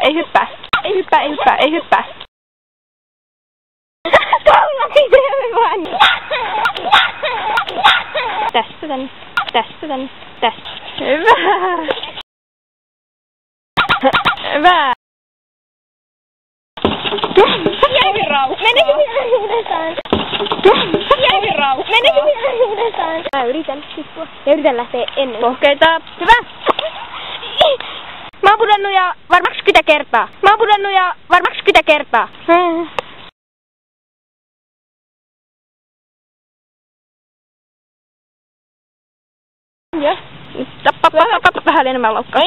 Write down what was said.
ei hyppää. Ei hyppää, ei hyppää, ei hyppää. Tässä tän, tässä tän, tässä. Hyvä. Hyvä. Jäi rauhaa. Menikö vielä uudestaan? Jäi rauhaa. Menikö vielä uudestaan? Mä yritän tippua ja yritän lähteä ennen. Rohkeita. Hyvä. Mä oon pudonnut ja varmaks 10 kertaa. Mä oon pudonnut ja varmaks 10 kertaa. Ja. Tappa vähän enemmän laukkaa.